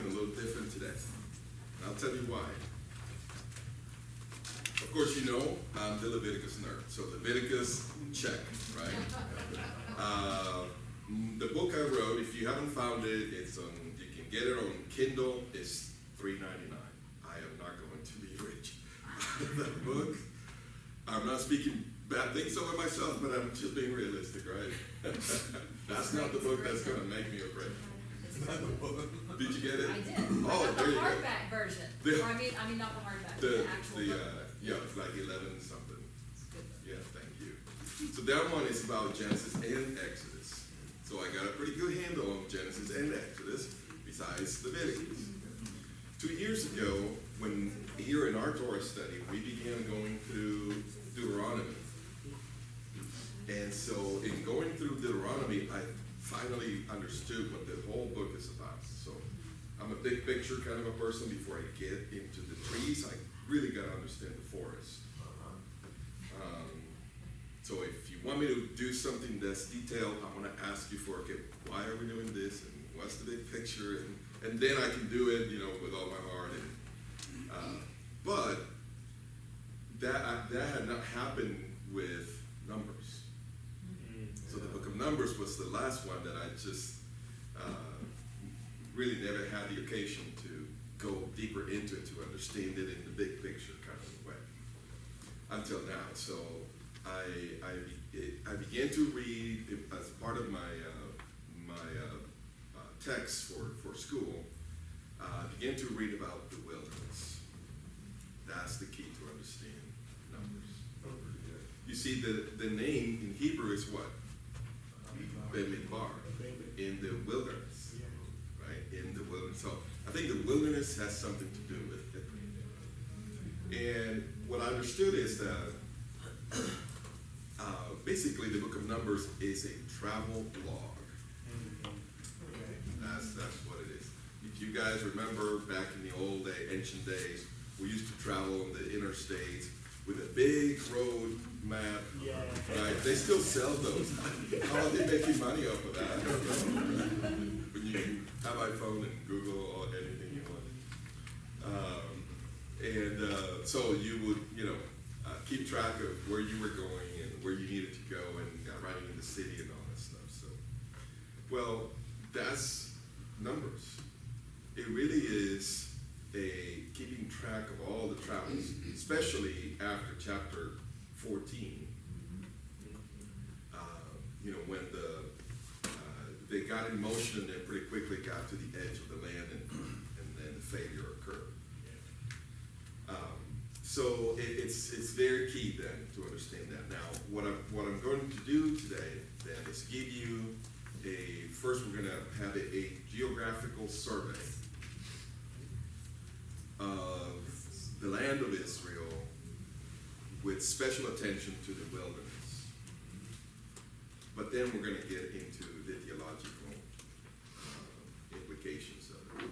a little different today. And I'll tell you why. Of course, you know I'm the Leviticus nerd. So Leviticus, check, right? The book I wrote, if you haven't found it, it's on. You can get it on Kindle. It's $3.99. I am not going to be rich. That book. I'm not speaking bad things over myself, but I'm just being realistic, right? That's not the book that's going to make me a rich. Did you get it? I did. Oh, I got there the you go. hardback version. I mean not the hardback, the actual book. Yeah, it's like 11 something. Yeah, thank you. So that one is about Genesis and Exodus. So I got a pretty good handle on Genesis and Exodus, besides Leviticus. 2 years ago, when here in our Torah study, we began going through Deuteronomy. And so in going through Deuteronomy, I finally understood what the whole book is about. So I'm a big picture kind of a person. Before I get into the trees, I really got to understand the forest. So if you want me to do something that's detailed, I'm going to ask you for, okay, why are we doing this, and what's the big picture, and then I can do it, you know, with all my heart. And but that had not happened with Numbers. So the book of Numbers was the last one that I just really never had the occasion to go deeper into it, to understand it in the big picture kind of way until now. So I began to read as part of my text for school. Began to read about the wilderness. That's the key to understand Numbers. You see, the name in Hebrew is what? Bemidbar, in the wilderness, right? In the wilderness. So I think the wilderness has something to do with it. And what I understood is that basically the book of Numbers is a travel blog. That's what it is. If you guys remember back in the old ancient days, we used to travel on the interstates with a big road map. Yeah. Right? They still sell those. How are they making money off of that? I don't know. But you can have iPhone and Google or anything you want. So you would, keep track of where you were going and where you needed to go, and riding in the city and all that stuff. So, well, that's Numbers. It really is a keeping track of all the travels, especially after chapter 14. When they got in motion and then pretty quickly got to the edge of the land, and then the failure occurred. So it's very key then to understand that. Now, what I'm going to do today then is give you first we're going to have a geographical survey of the land of Israel with special attention to the wilderness. But then we're going to get into the theological implications of it.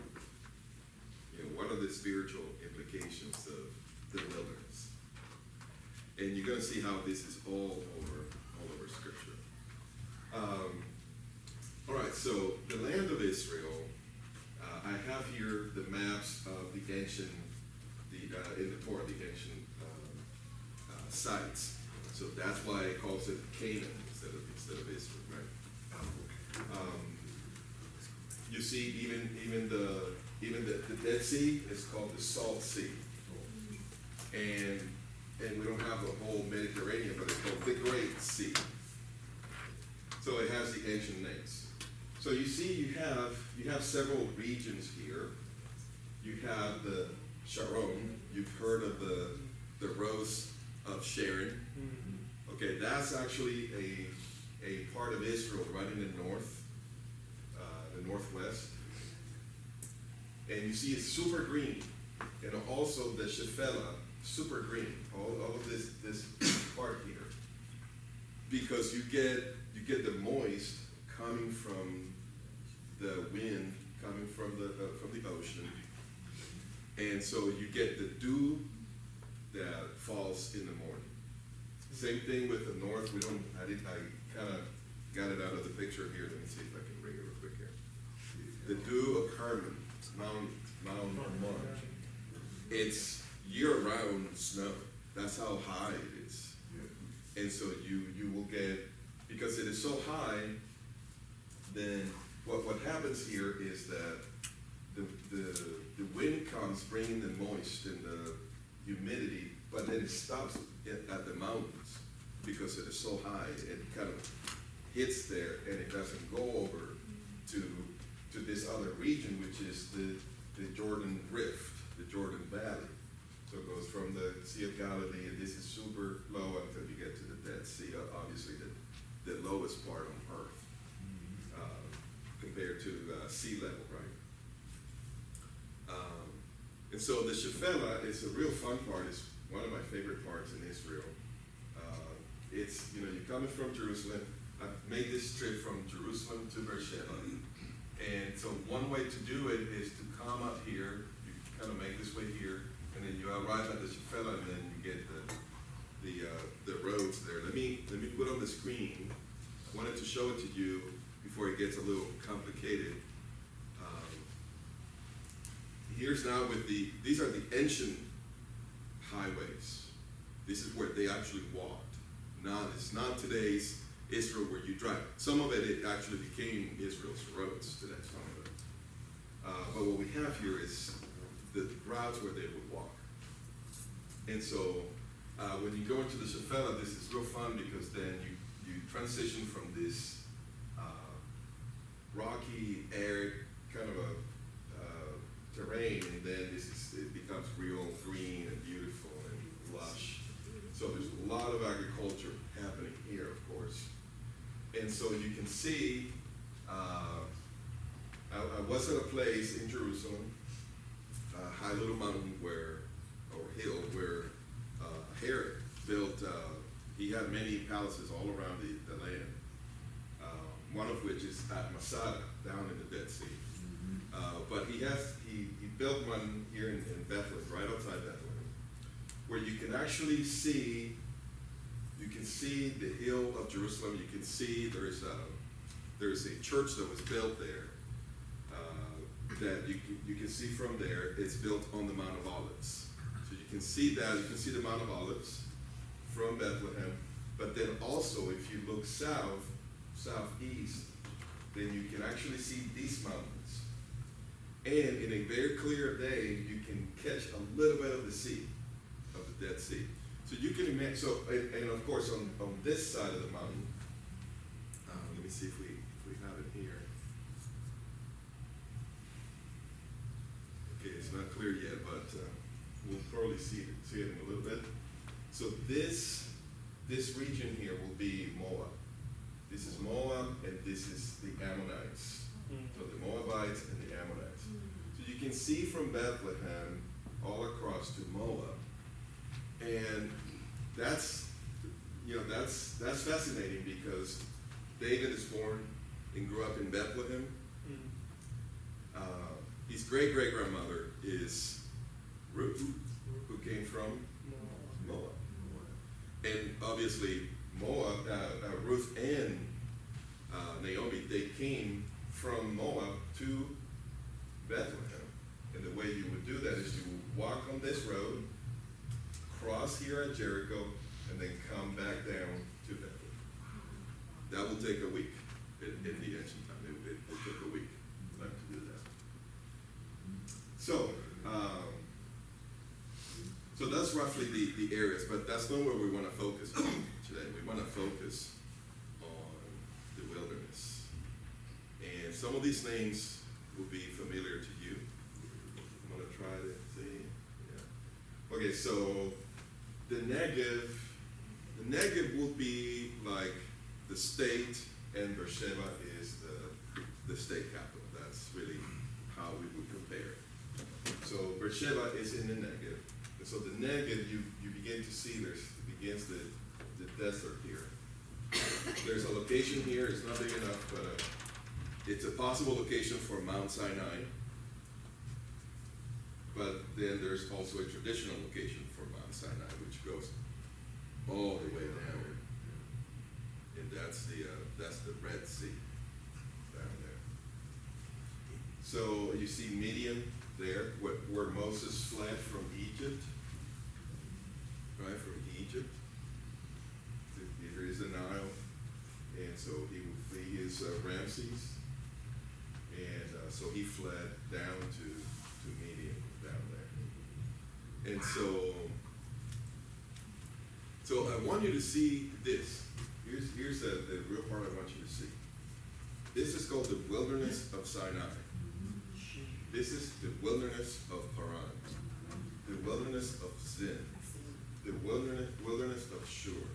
What are the spiritual implications of the wilderness? And you're going to see how this is all over Scripture. All right, so the land of Israel, I have here the maps of the ancient, in the Torah, the ancient sites. So that's why it calls it Canaan instead of Israel, right? You see, even the Dead Sea is called the Salt Sea, and we don't have the whole Mediterranean, but it's called the Great Sea. So it has the ancient names. So you see, you have several regions here. You have the Shalom. You've heard of the Rose of Sharon. Okay, that's actually a part of Israel right in the north, the northwest. And you see it's super green. And also the Shephelah, super green. All of this part here. Because you get the moist coming from the wind, coming from the ocean. And so you get the dew that falls in the morning. Same thing with the north. I kind of got it out of the picture here. Let me see if I can bring it real quick here. the Dew of Hermon, Mount Hermon. It's year-round snow. That's how high it is. And so you will get, because it is so high, then what happens here is that the wind comes bringing the moist and the humidity, but then it stops at the mountains because it is so high. It kind of hits there and it doesn't go over to this other region, which is the Jordan Rift, the Jordan Valley. So it goes from the Sea of Galilee, and this is super low until you get to the Dead Sea, obviously the lowest part on earth compared to sea level, right? And so the Shephelah is a real fun part. It's one of my favorite parts in Israel. It's, you're coming from Jerusalem. I've made this trip from Jerusalem to Beersheba. And so one way to do it is to come up here, you kind of make this way here, and then you arrive at the Shephelah, and then you get the roads there. Let me put on the screen. I wanted to show it to you before it gets a little complicated. Here's now these are the ancient highways. This is where they actually walked. It's not today's Israel where you drive. Some of it actually became Israel's roads today, some of it. But what we have here is the routes where they would walk. And so when you go into the Shephelah, this is real fun because then you transition from this rocky, arid kind of a terrain, and then it becomes real green and beautiful and lush. So there's a lot of agriculture happening here, of course. And so you can see, I was at a place in Jerusalem, a high little mountain or hill where Herod built, he had many palaces all around the land, one of which is at Masada, down in the Dead Sea. But he built one here in Bethlehem, right outside Bethlehem, where you can actually see, the hill of Jerusalem. You can see there's a church that was built there that you can see from there. It's built on the Mount of Olives. So you can see that. You can see the Mount of Olives from Bethlehem. But then also, if you look southeast, then you can actually see these mountains. And in a very clear day, you can catch a little bit of the sea, of the Dead Sea. So you can imagine, and of course on this side of the mountain, let me see if we have it here. Okay, it's not clear yet, but we'll probably see it in a little bit. So this region here will be Moab. This is Moab, and this is the Ammonites. So the Moabites and the Ammonites. So you can see from Bethlehem all across to Moab. And that's fascinating because David is born and grew up in Bethlehem. His great-great-grandmother is Ruth, who came from Moab. And obviously Moab, Ruth and Naomi, they came from Moab to Bethlehem. And the way you would do that is you would walk on this road, cross here at Jericho, and then come back down to Bethlehem. That will take a week in the ancient time. It took a week for them to do that. So that's roughly the areas, but that's not where we want to focus on today. We want to focus on the wilderness. And some of these names will be familiar to you. I'm going to try to see. Yeah. Okay, so the Negev will be like the state, and Beersheba is the state capital. That's really how we would compare. So Beersheba is in the Negev. And so the Negev, you begin to see begins the desert here. There's a location here. It's not big enough, but it's a possible location for Mount Sinai. But then there's also a traditional location for Mount Sinai, which goes all the way down, and that's the Red Sea down there. So you see Midian there, where Moses fled from Egypt, right, from Egypt. Here is the Nile, and so he would flee his Ramses, and so he fled down to Midian down there. And so I want you to see this. Here's the real part I want you to see. This is called the wilderness of Sinai. This is the wilderness of Paran, the wilderness of Zin, the wilderness of Shur.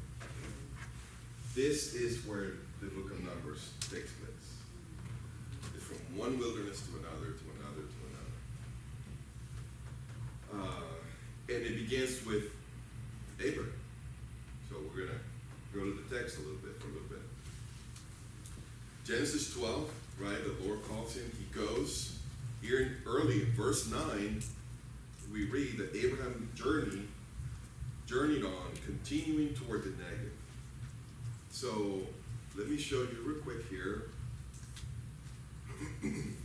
This is where the book of Numbers takes place. It's from one wilderness to another, to another, to another. And it begins with Abraham. So we're going to go to the text a little bit for a little bit. Genesis 12, right? The Lord calls him. He goes. Here early in verse 9, we read that Abraham journeyed on, continuing toward the Negev. So let me show you real quick here. Let me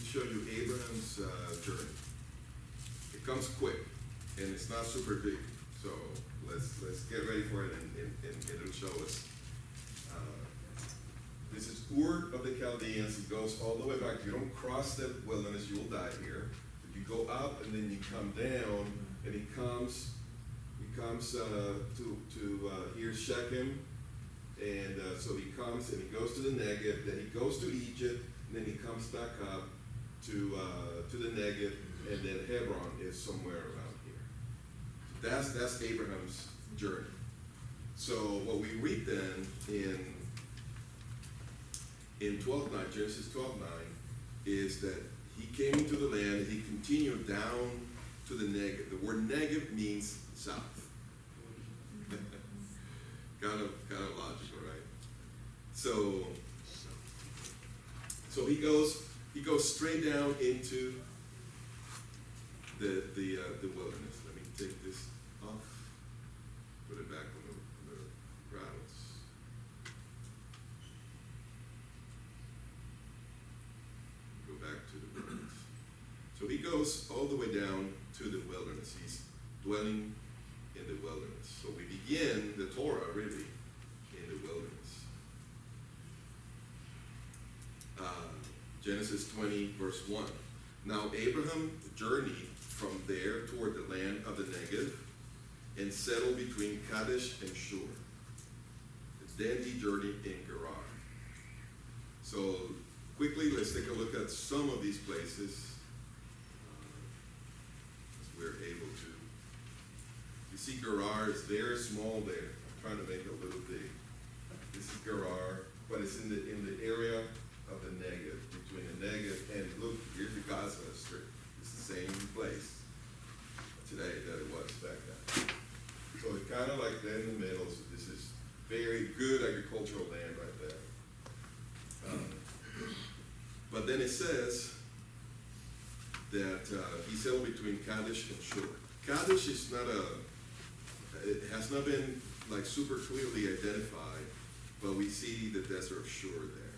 show you Abraham's journey. It comes quick, and it's not super big. So let's get ready for it, and it'll show us. This is Ur of the Chaldeans. He goes all the way back. You don't cross the wilderness, you will die here. But you go up, and then you come down, and he comes to here's Shechem, and so he comes and he goes to the Negev. Then he goes to Egypt, and then he comes back up to the Negev, and then Hebron is somewhere around here. That's Abraham's journey. So what we read then in 12:9, Genesis 12:9, is that he came into the land and he continued down to the Negev. The word Negev means south. kind of logical, right? So he goes straight down into the wilderness. Let me take this off, put it back on the rattles. Go back to the wilderness. So he goes all the way down to the wilderness. He's dwelling in the wilderness. So we begin the Torah really in the wilderness. Genesis 20, verse 1. Now Abraham journeyed from there toward the land of the Negev and settled between Kadesh and Shur. Then he journeyed in Gerar. So quickly, let's take a look at some of these places as we're able to. You see Gerar is very small there. I'm trying to make it a little big. This is Gerar, but it's in the area of the Negev, between the Negev and look, here's the Gaza Strip. It's the same place today that it was back then. So it's kind of like there in the middle. So this is very good agricultural land right there. But then it says that he settled between Kadesh and Shur. Kadesh is it has not been like super clearly identified, but we see the desert of Shur there.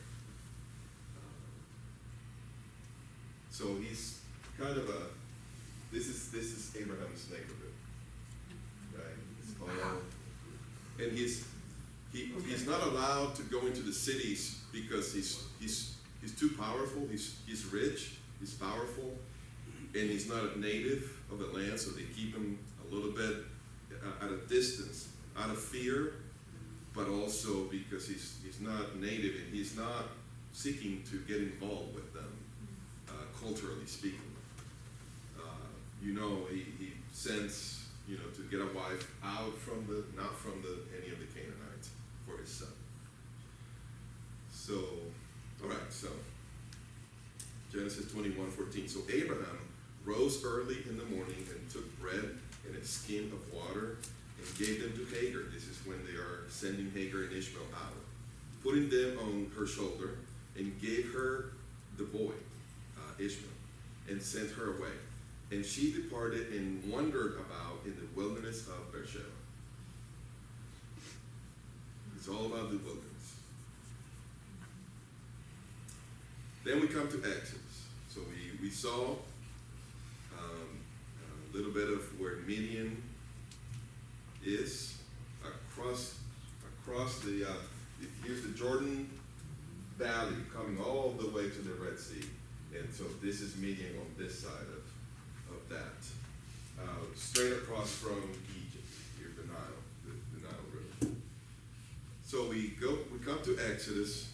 So he's kind of this is Abraham's neighborhood, right? It's all, and he's not allowed to go into the cities because he's too powerful. He's rich, he's powerful, and he's not a native of the land, so they keep him a little bit at a distance, out of fear, but also because he's not native and he's not seeking to get involved with them. Culturally speaking, he sends, to get a wife out not from any of the Canaanites for his son. So, all right, so Genesis 21:14. So Abraham rose early in the morning and took bread and a skin of water and gave them to Hagar. This is when they are sending Hagar and Ishmael out, putting them on her shoulder, and gave her the boy, Ishmael, and sent her away. And she departed and wandered about in the wilderness of Beersheba. It's all about the wilderness. Then we come to Exodus. So we saw a little bit of where Midian is across the, here's the Jordan Valley coming all the way to the Red Sea. And so this is Midian on this side of that. Straight across from Egypt, here's the Nile, the Nile River. So we come to Exodus,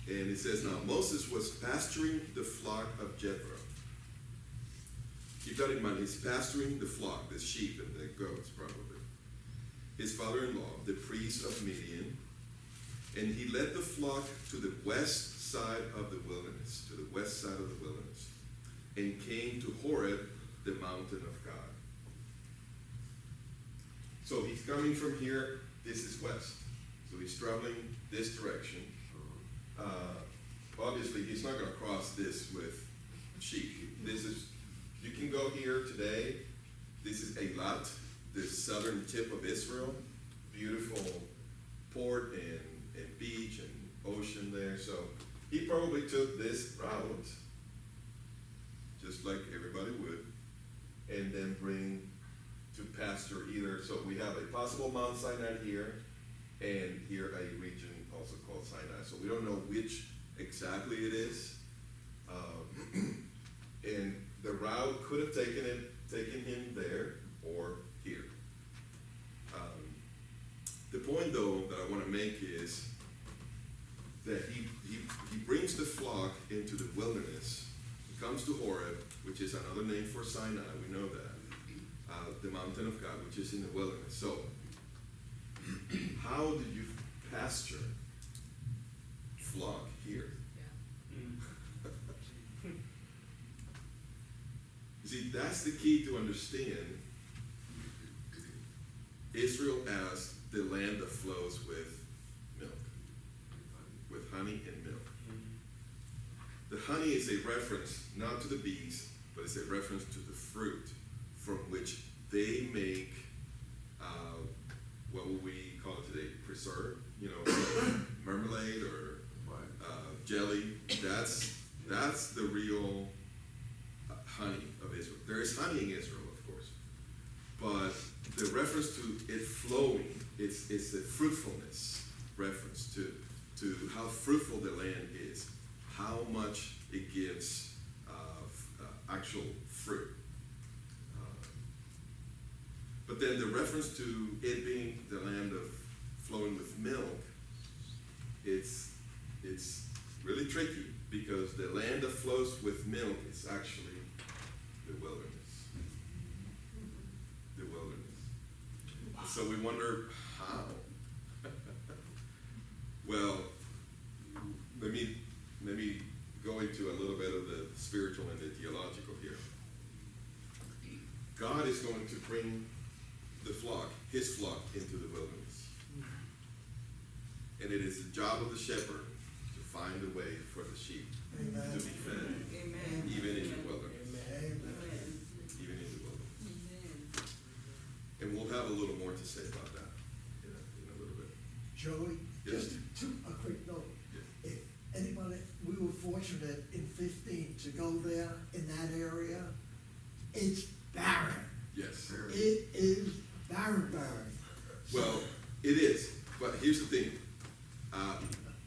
and it says, now Moses was pasturing the flock of Jethro. Keep that in mind, he's pasturing the flock, the sheep and the goats probably. His father-in-law, the priest of Midian, and he led the flock to the west side of the wilderness, and came to Horeb, the mountain of God. So he's coming from here, this is west. So he's traveling this direction. Obviously, he's not going to cross this with sheep. You can go here today. This is Eilat, the southern tip of Israel. Beautiful port and beach and ocean there. So he probably took this route, just like everybody would, and then bring to pasture either. So we have a possible Mount Sinai here, and here a region also called Sinai. So we don't know which exactly it is. And the route could have taken him there or here. The point, though, that I want to make is that he brings the flock into the wilderness. He comes to Horeb, which is another name for Sinai. We know that. The mountain of God, which is in the wilderness. So, how did you pasture flock here? You see, that's the key to understand Israel as the land that flows with milk, with honey and milk. The honey is a reference not to the bees, but it's a reference to the fruit from which they make, what would we call it today, preserve, marmalade or jelly. That's the real honey of Israel. There is honey in Israel, of course, but the reference to it flowing, it's a fruitfulness reference to how fruitful the land is, how much it gives actual fruit. But then the reference to it being the land of flowing with milk, it's really tricky, because the land that flows with milk is actually the wilderness. The wilderness. So we wonder how. Well, let me go into a little bit of the spiritual and the theological here. God is going to bring the flock, his flock, into the wilderness. And it is the job of the shepherd to find a way for the sheep to be fed. Amen. Even in the wilderness. Amen. Even in the wilderness. Amen. And we'll have a little more to say about that in a little bit. Joey, Yes. just a quick note. Yes. If anybody, we were fortunate in 15 to go there in that area. It's barren. Yes. It is barren. Well, it is. But here's the thing.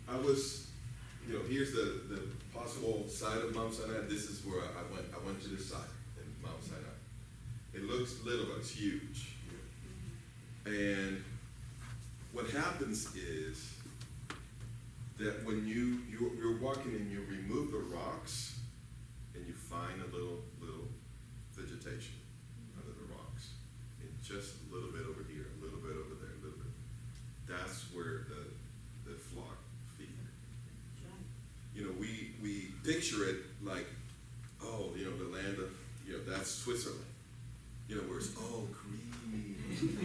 I was, here's the possible site of Mount Sinai. This is where I went. I went to this site in Mount Sinai. It looks little, but it's huge. And what happens is that when you're walking and you remove the rocks, and you find a little vegetation under the rocks, and just a little bit over here, a little bit over there, a little bit. That's where the flock feed. We picture it like, the land of, that's Switzerland. Where it's all creamy,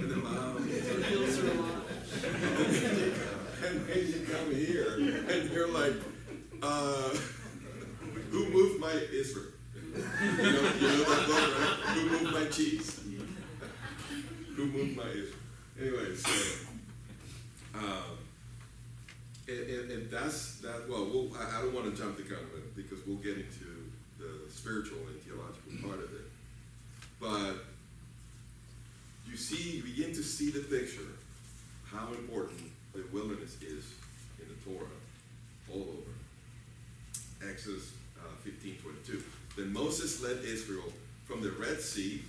and the mountains are hills are and then you come here, and you're like, who moved my Israel? You know that book, right? Who moved my cheese? Who moved my Israel? Anyway, so And that's, well, I don't want to jump the gun with it, because we'll get into the spiritual and theological part of it. But you begin to see the picture, how important the wilderness is in the Torah, all over. Exodus 15:22. Then Moses led Israel from the Red Sea,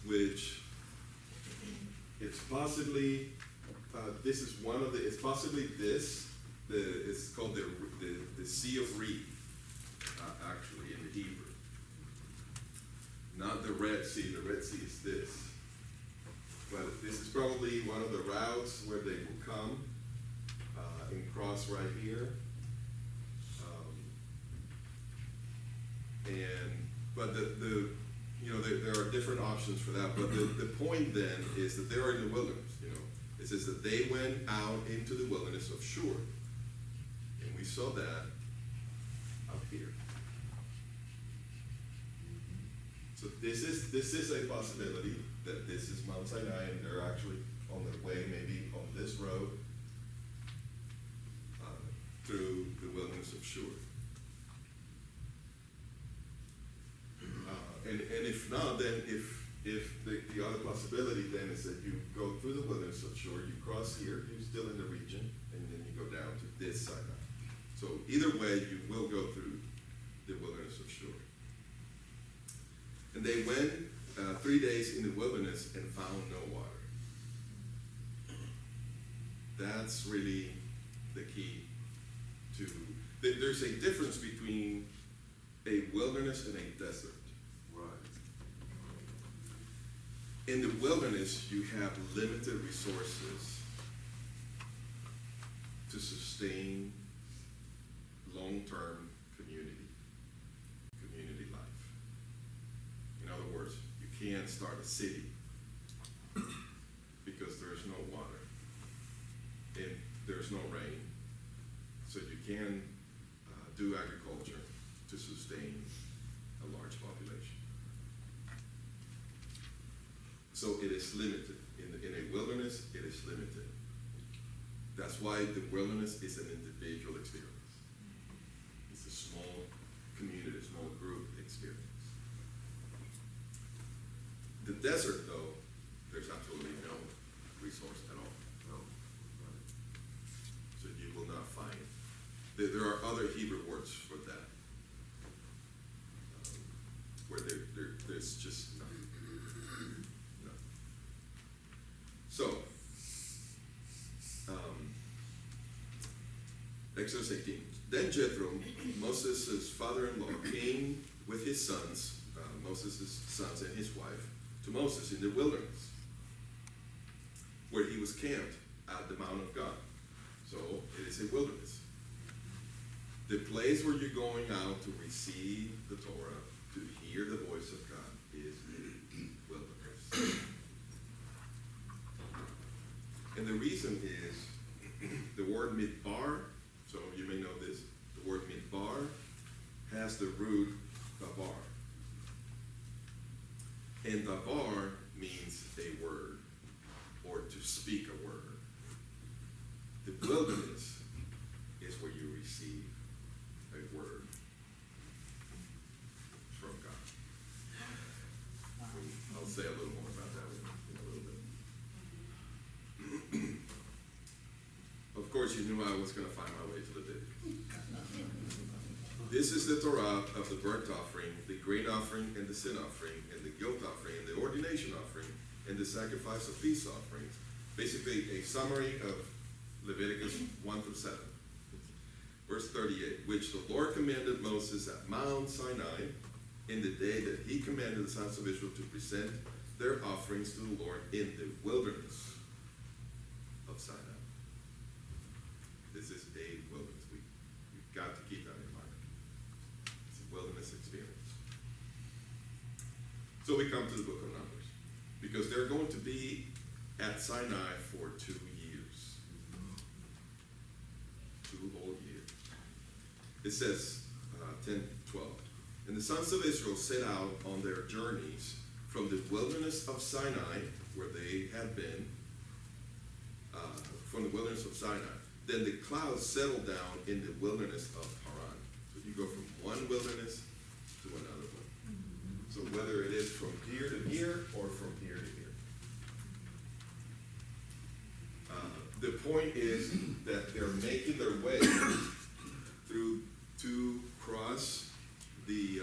which it's possibly, this is one of the, it's possibly this, it's called the Sea of Reed, actually, in the Hebrew. Not the Red Sea. The Red Sea is this. But this is probably one of the routes where they will come and cross right here. But there are different options for that. But the point then is that they are in the wilderness. It says that they went out into the wilderness of Shur, and we saw that up here. So this is a possibility that this is Mount Sinai, and they're actually on their way, maybe on this road, through the wilderness of Shur. And if not, then if the other possibility then is that you go through the wilderness of Shur, you cross here, you're still in the region, and then you go down to this Sinai. So either way, you will go through the wilderness of Shur. And they went 3 days in the wilderness and found no water. That's really the key to, there's a difference between a wilderness and a desert. In the wilderness, you have limited resources to sustain long-term community life. In other words, you can't start a city because there's no water and there's no rain. So you can do agriculture to sustain a large population. So it is limited. In a wilderness, it is limited. That's why the wilderness is an individual experience. It's a small community, a small group experience. The desert, though, there's absolutely no resource at all. No. So you will not find. There are other Hebrew words for that, where there's just nothing. So, Exodus 18. Then Jethro, Moses' father-in-law, came with his sons, Moses' sons and his wife, to Moses in the wilderness, where he was camped at the Mount of God. So, it is a wilderness. The place where you're going out to receive the Torah, to hear the voice of God, is a wilderness. And the reason is the word midbar, so you may know this, the word midbar has the root dabar. And dabar means a word, or to speak a word. The wilderness is where you receive a word from God. I'll say a little more about that in a little bit. Of course, you knew I was going to find my way to the bit. This is the Torah of the burnt offering, the grain offering, and the sin offering, and the guilt offering, and the ordination offering, and the sacrifice of peace offerings. Basically, a summary of Leviticus 1 through 7. Verse 38, which the Lord commanded Moses at Mount Sinai in the day that he commanded the sons of Israel to present their offerings to the Lord in the wilderness of Sinai. This is a wilderness. We've got to keep that in mind. It's a wilderness experience. So we come to the book of Numbers, because they're going to be at Sinai for 2 years. 2 whole years. It says, 10:12. And the sons of Israel set out on their journeys from the wilderness of Sinai, where they had been, from the wilderness of Sinai. then the clouds settled down in the wilderness of Paran. So you go from one wilderness to another one. So whether it is from here to here or from here to here. The point is that they're making their way through to cross the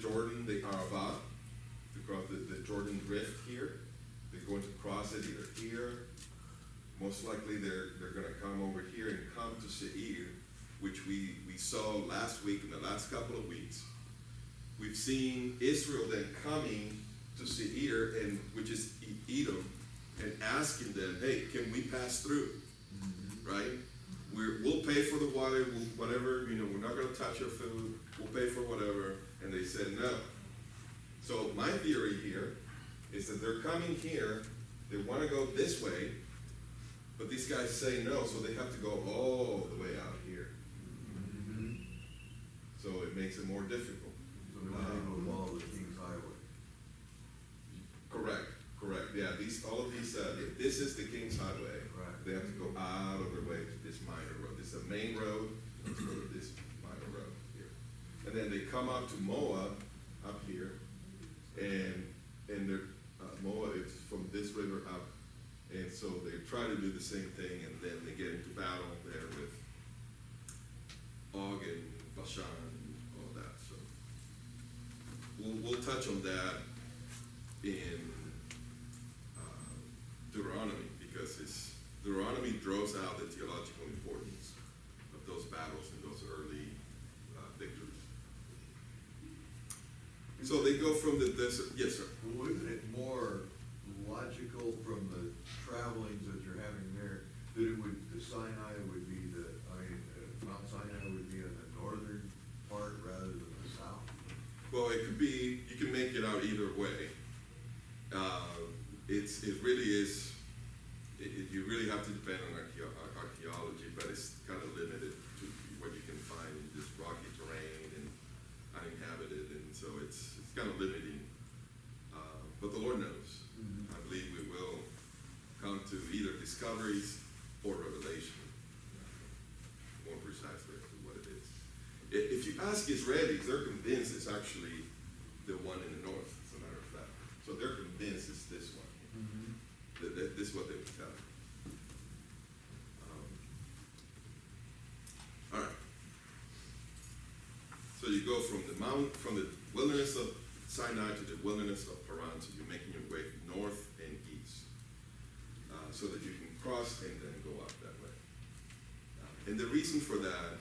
Jordan, the Arava, to cross the Jordan Rift here. They're going to cross it either here. Most likely they're going to come over here and come to Seir, which we saw last week in the last couple of weeks. We've seen Israel then coming to Seir, and which is Edom, and asking them, hey, can we pass through? Right? We'll pay for the water, whatever, we're not going to touch your food, we'll pay for whatever. And they said no. So my theory here is that they're coming here, they want to go this way, but these guys say no, so they have to go all the way out here. So it makes it more difficult. So they want to go follow the King's Highway. Correct. Yeah, all of these, if this is the King's Highway, right, they have to go out of their way to this minor road. This is a main road, let's go to this minor road here. And then they come up to Moab, up here, and they're, Moab is from this river up, and so they try to do the same thing, and then they get into battle there with Og and Bashan and all that, so. We'll touch on that in Deuteronomy, because Deuteronomy draws out the theological importance of those battles and those early victories. So they go from the desert. Yes, sir. Well, isn't it more logical from the travelings that you're having there, that the Sinai would be Mount Sinai would be in the northern part rather than the south? Well, it could be, you can make it out either way. It really is, you really have to depend on archaeology, but it's kind of limited to what you can find in this rocky terrain and uninhabited, and so it's kind of limiting. But the Lord knows. I believe we will come to either discoveries or revelation, more precisely as to what it is. If you ask Israelis, they're convinced it's actually the one in the north, as a matter of fact. So they're convinced it's this one. This is what they would tell you. All right. So you go from the wilderness of Sinai to the wilderness of Paran, so you're making your way north and east, so that you can cross and then go up that way. And the reason for that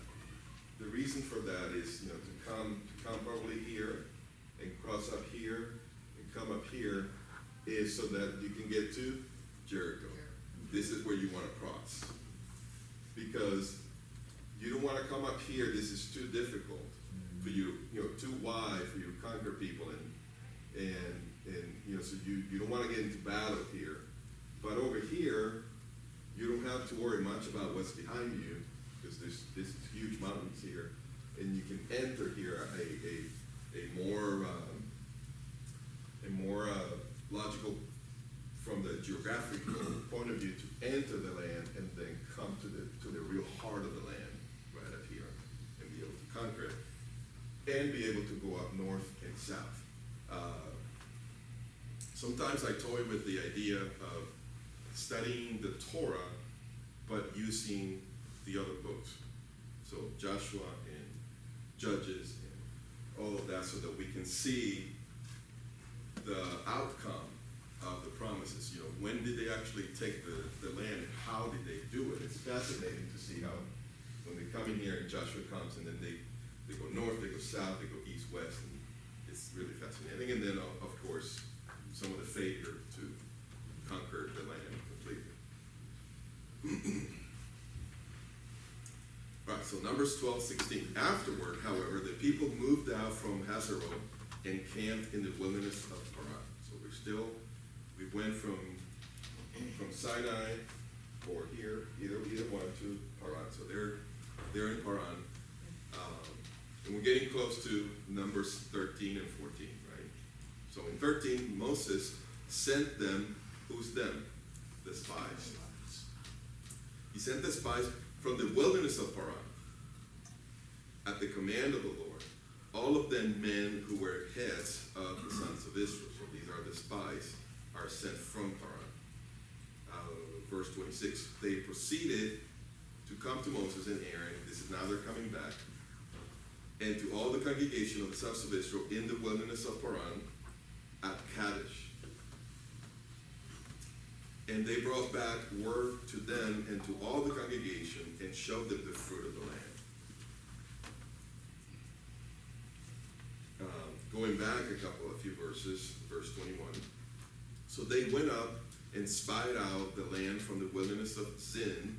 is, to come probably here and cross up here and come up here, is so that you can get to Jericho. This is where you want to cross, because you don't want to come up here. This is too difficult for you, too wide for you to conquer people, and so you don't want to get into battle here. But over here, you don't have to worry much about what's behind you, because there's huge mountains here, and you can enter here a more logical, from the geographical point of view, to enter the land and then come to the real heart of the land right up here and be able to conquer it and be able to go up north and south. Sometimes I toy with the idea of studying the Torah but using the other books, so Joshua and Judges and all of that, so that we can see the outcome of the promises. When did they actually take the land, and how did they do it? It's fascinating to see how, when they come in here and Joshua comes, and then they go north, they go south, they go east, west, and it's really fascinating. And then, of course, some of the failure to conquer the land completely. Right, so Numbers 12:16. Afterward, however, the people moved out from Hazeroth and camped in the wilderness of Paran. So we went from Sinai or here, either one to Paran. So they're in Paran. And we're getting close to Numbers 13 and 14, right? So in 13, Moses sent them Who's them? The spies. He sent the spies from the wilderness of Paran at the command of the Lord, all of them men who were heads of the sons of Israel. So these are the spies, are sent from Paran. Verse 26, they proceeded to come to Moses and Aaron. This is now they're coming back. And to all the congregation of the sons of Israel in the wilderness of Paran at Kadesh. And they brought back word to them and to all the congregation and showed them the fruit of the land. Going back a few verses, verse 21. So they went up and spied out the land from the wilderness of Zin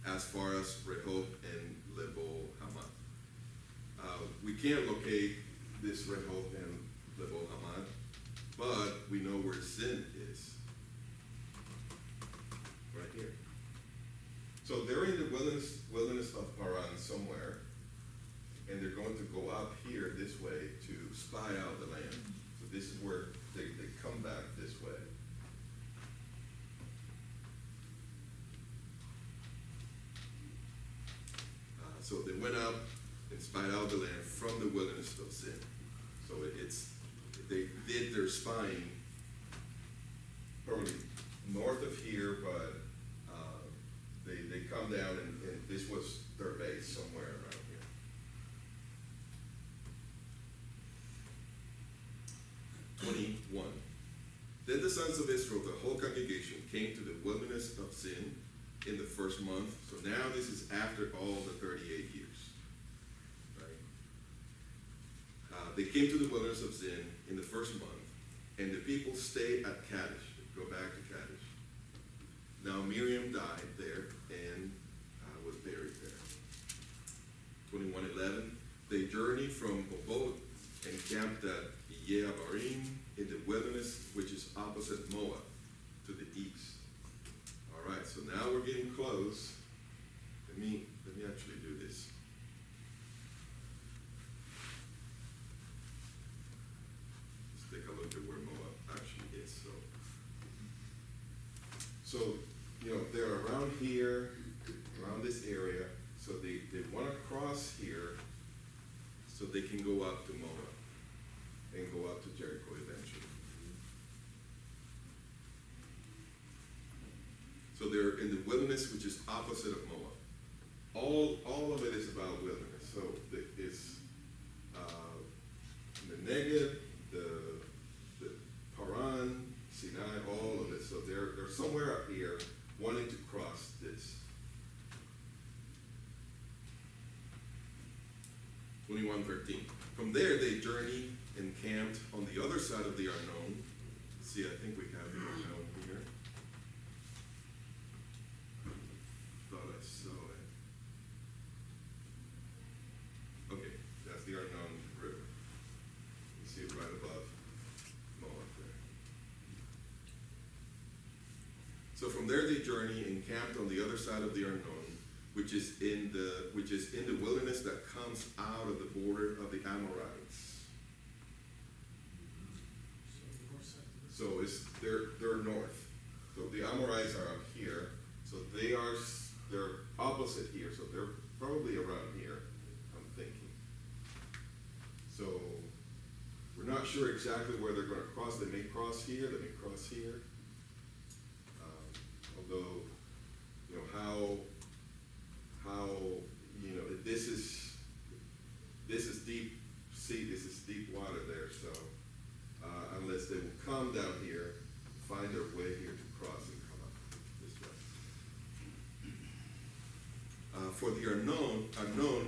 as far as Rehob and Lebo Hamath. We can't locate this Rehob and Lebo Hamath, but we know where Zin is. Right here. So they're in the wilderness of Paran somewhere, and they're going to go up here this way to spy out the land. So this is where they come back this way. So they went up and spied out the land from the wilderness of Zin. So they did their spying probably north of here, but they come down and this was their base somewhere around here. 21. Then the sons of Israel, the whole congregation, came to the wilderness of Zin in the first month. So now this is after all the 38 years. Right? They came to the wilderness of Zin in the first month, and the people stayed at Kadesh. Go back to Kadesh. Now Miriam died there and was buried there. 21:11. They journeyed from Obot and camped at Yeabarim in the wilderness, which is opposite Moab, to the east. All right, so now we're getting close. Let me actually do this. Let's take a look at where Moab actually is. So they're around here, around this area. So they want to cross here so they can go up to Moab and go up to Jericho eventually. So they're in the wilderness, which is opposite of Moab. All of it is about wilderness. So it's the Negev, the Paran, Sinai, all of it. So they're somewhere up here wanting to cross this. 21:13. From there they journeyed and camped on the other side of the Arnon. See, I think we have the Arnon here. Thought I saw it. Okay, that's the Arnon River. You see it right above Moab there. So from there they journeyed and camped on the other side of the Arnon, which is in the wilderness that comes out of the border of the Amorites. So they're north. So the Amorites are up here. So they're opposite here. So they're probably around here, I'm thinking. So we're not sure exactly where they're going to cross. They may cross here. They may cross here. Although, this is deep sea, this is deep water there, so unless they will come down here, find their way here to cross and come up this way. For the Arnon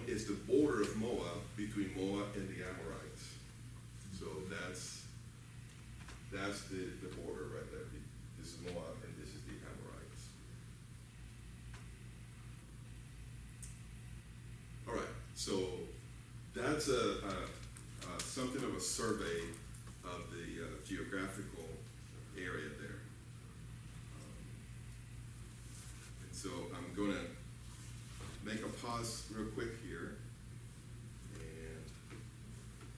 is the border of Moab, between Moab and the Amorites. So that's the border right there. This is Moab and this is the Amorites. All right, so that's something of a survey of the geographical area there. And so I'm going to make a pause real quick here and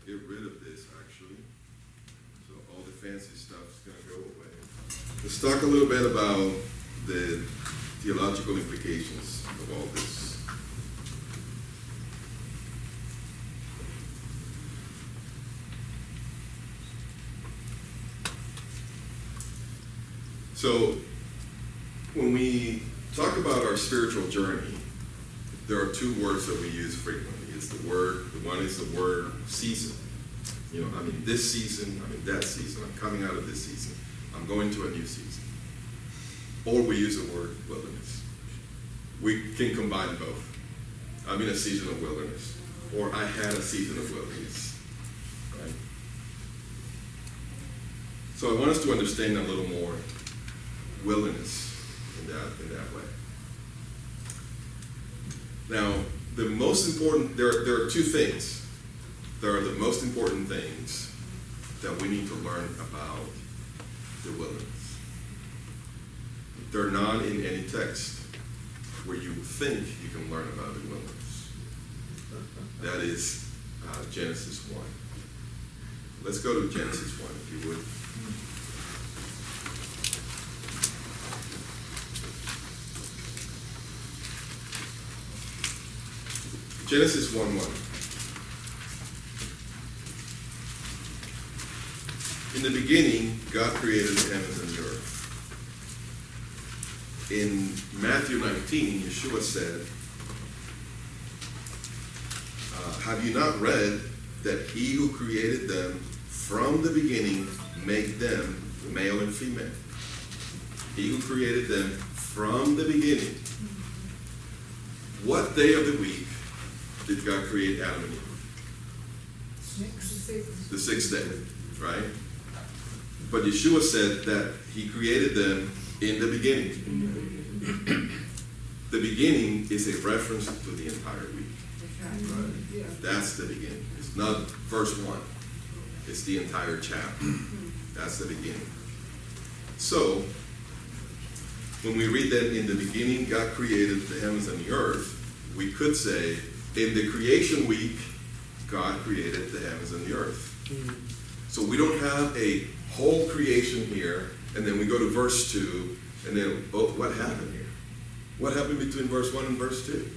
get rid of this actually. So all the fancy stuff is going to go away. let's talk a little bit about the theological implications of all this. So, when we talk about our spiritual journey, there are two words that we use frequently. It's the one is the word season. You know, I'm in this season, I'm in that season, I'm coming out of this season, I'm going to a new season. Or we use the word wilderness. We can combine both. I'm in a season of wilderness, or I had a season of wilderness. Right? So I want us to understand a little more wilderness in that way. Now, the most important, there are two things. There are the most important things that we need to learn about the wilderness. They're not in any text where you think you can learn about the wilderness. That is Genesis 1. Let's go to Genesis 1, if you would. Genesis 1:1. In the beginning, God created the heavens and the earth. In Matthew 19, Yeshua said, have you not read that he who created them from the beginning made them male and female? He who created them from the beginning. What day of the week did God create Adam and Eve? The sixth day, right? But Yeshua said that he created them in the beginning. The beginning is a reference to the entire week. Right? That's the beginning. It's not verse 1. It's the entire chapter. That's the beginning. So, when we read that in the beginning God created the heavens and the earth, we could say, in the creation week, God created the heavens and the earth. So we don't have a whole creation here, and then we go to verse 2, and then, oh, what happened here? What happened between verse 1 and verse 2?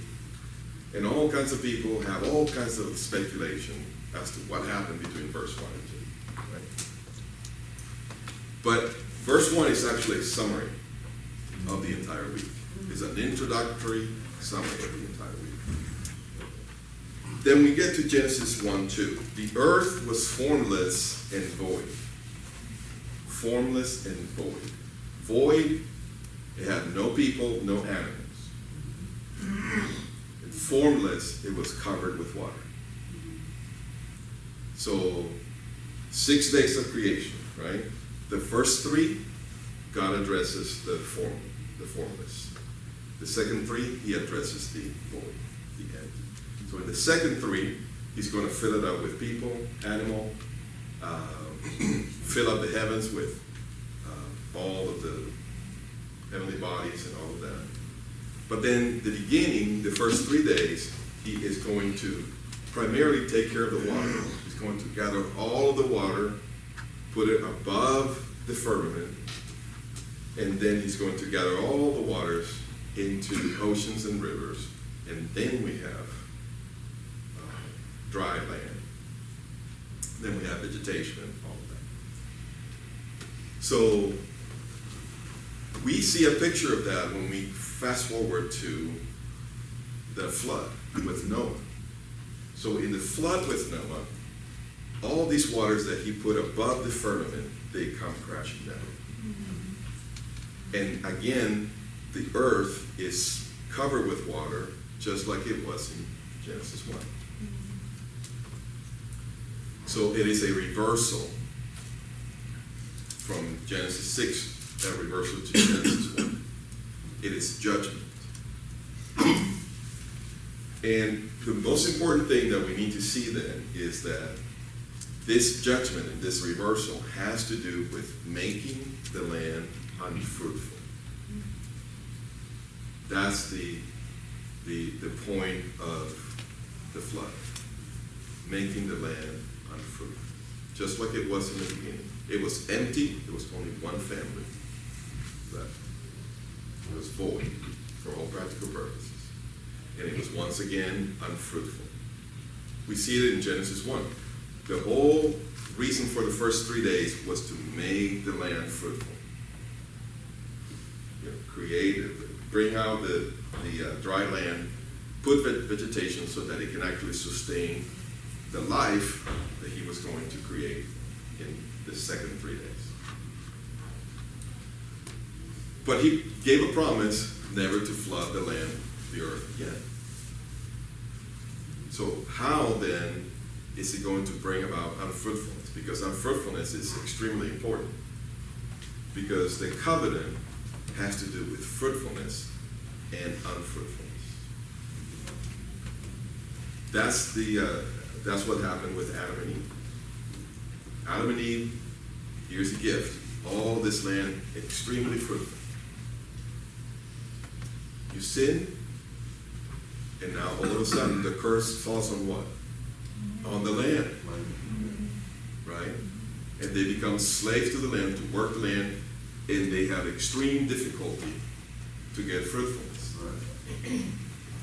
And all kinds of people have all kinds of speculation as to what happened between verse 1 and 2. Right? But verse 1 is actually a summary of the entire week. It's an introductory summary of the entire week. Then we get to Genesis 1:2. The earth was formless and void. Formless and void. Void, it had no people, no animals. And formless, it was covered with water. So, 6 days of creation, right? The first 3, God addresses the formless. The second 3, he addresses the void, the empty. So in the second 3, he's going to fill it up with people, animal, fill up the heavens with all of the heavenly bodies and all of that. But then the beginning, the first 3 days, he is going to primarily take care of the water. He's going to gather all of the water, put it above the firmament, and then he's going to gather all the waters into oceans and rivers, and then we have dry land. Then we have vegetation and all of that. So we see a picture of that when we fast forward to the flood with Noah. So in the flood with Noah, all these waters that he put above the firmament, they come crashing down. And again, the earth is covered with water, just like it was in Genesis 1. So it is a reversal from Genesis 6, that reversal to Genesis 1. It is judgment. And the most important thing that we need to see then is that this judgment and this reversal has to do with making the land unfruitful. That's the point of the flood. Making the land unfruitful. Just like it was in the beginning. It was empty. There was only one family. left. It was void for all practical purposes. And it was once again unfruitful. We see it in Genesis 1. The whole reason for the first 3 days was to make the land fruitful. You know, create, bring out the dry land, put vegetation so that it can actually sustain the life that he was going to create in the second 3 days. But he gave a promise never to flood the land, the earth again. So how then is he going to bring about unfruitfulness? Because unfruitfulness is extremely important. Because the covenant has to do with fruitfulness and unfruitfulness. That's what happened with Adam and Eve. Adam and Eve, here's a gift. All this land extremely fruitful. You sin, and now all of a sudden the curse falls on what? On the land. Right? And they become slaves to the land, to work the land, and they have extreme difficulty to get fruitfulness. Right.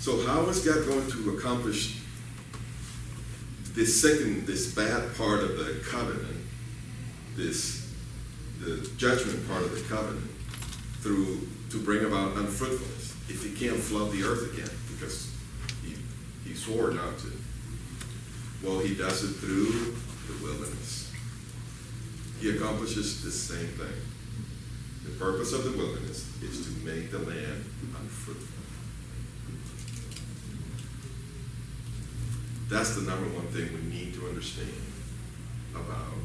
So how is God going to accomplish this bad part of the covenant, the judgment part of the covenant, to bring about unfruitfulness, if he can't flood the earth again, because he swore not to? Well, he does it through the wilderness. He accomplishes the same thing. The purpose of the wilderness is to make the land unfruitful. That's the number one thing we need to understand about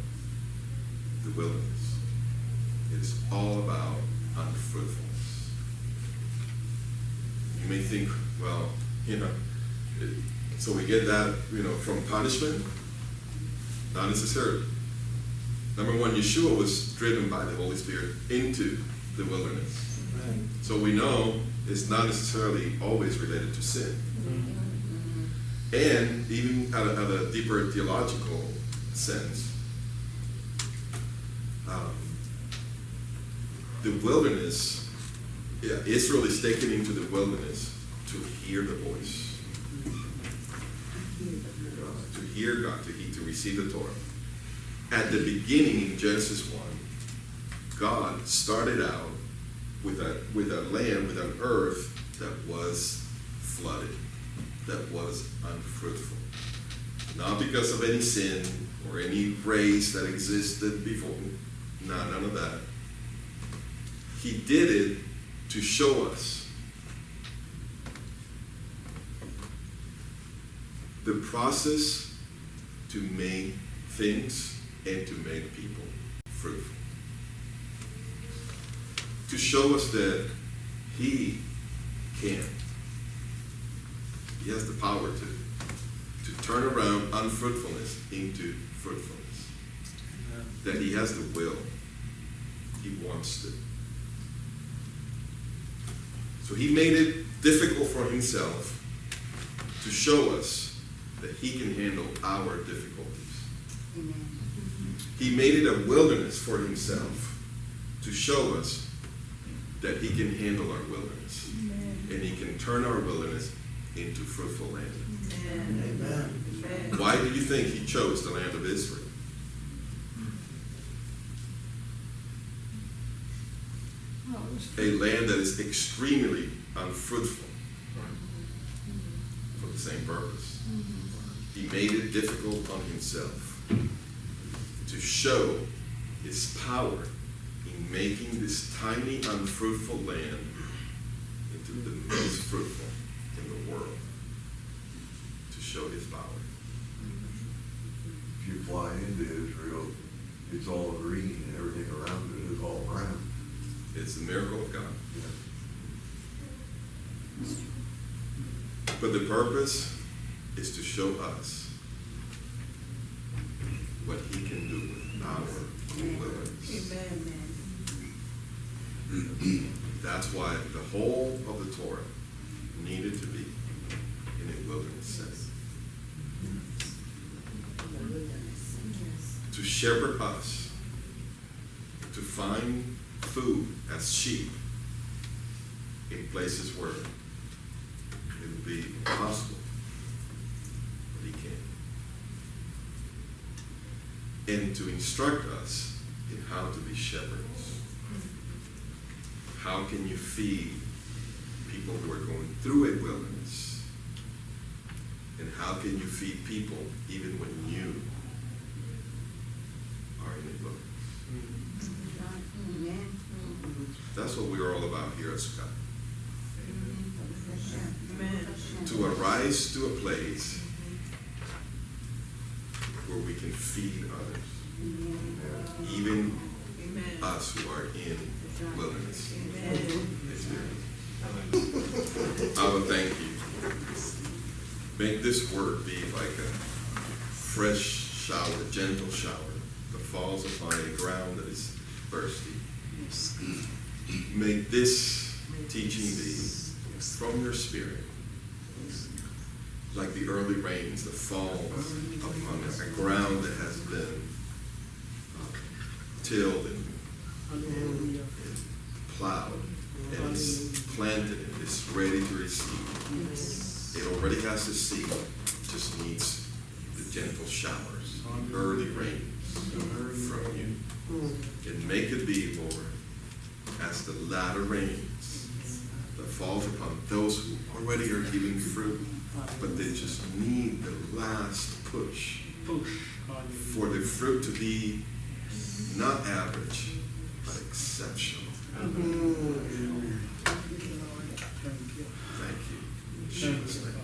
the wilderness. It's all about unfruitfulness. You may think, well, so we get that, from punishment? Not necessarily. Number one, Yeshua was driven by the Holy Spirit into the wilderness. Right. So we know it's not necessarily always related to sin. And even at a deeper theological sense, the wilderness, Israel is taken into the wilderness to hear the voice, to hear God, to receive the Torah. At the beginning in Genesis 1, God started out with a land, with an earth that was flooded, that was unfruitful. Not because of any sin or any race that existed before. None of that. He did it to show us the process to make things and to make people fruitful. To show us that he can. He has the power to turn around unfruitfulness into fruitfulness. That he has the will. He wants to. So he made it difficult for himself to show us that he can handle our difficulties. He made it a wilderness for himself to show us that he can handle our wilderness. And he can turn our wilderness into fruitful land. Amen. Why do you think he chose the land of Israel? A land that is extremely unfruitful for the same purpose. He made it difficult on himself to show his power in making this tiny unfruitful land into the most fruitful in the world, to show his power. If you fly into Israel, it's all green and everything around it is all brown. It's the miracle of God. Yeah. But the purpose is to show us what he can do with our wilderness. That's why the whole of the Torah needed to be in a wilderness setting. To shepherd us, to find food as sheep in places where it would be impossible, but he can. And to instruct us in how to be shepherds. How can you feed people who are going through a wilderness? And how can you feed people even when you are in a wilderness? That's what we're all about here at Sukkat. To arise to a place where we can feed others, even us who are in wilderness. I would thank you. Make this word be like a fresh shower, a gentle shower that falls upon a ground that is thirsty. Make this teaching be from your spirit, like the early rains that fall upon a ground that has been tilled and plowed and is planted and is ready to receive. It already has the seed, just needs the gentle showers, early rains from you. And make it be, Lord, as the latter rains that falls upon those who already are giving fruit, but they just need the last push for the fruit to be not average, but exceptional. Thank you. In Jesus' name.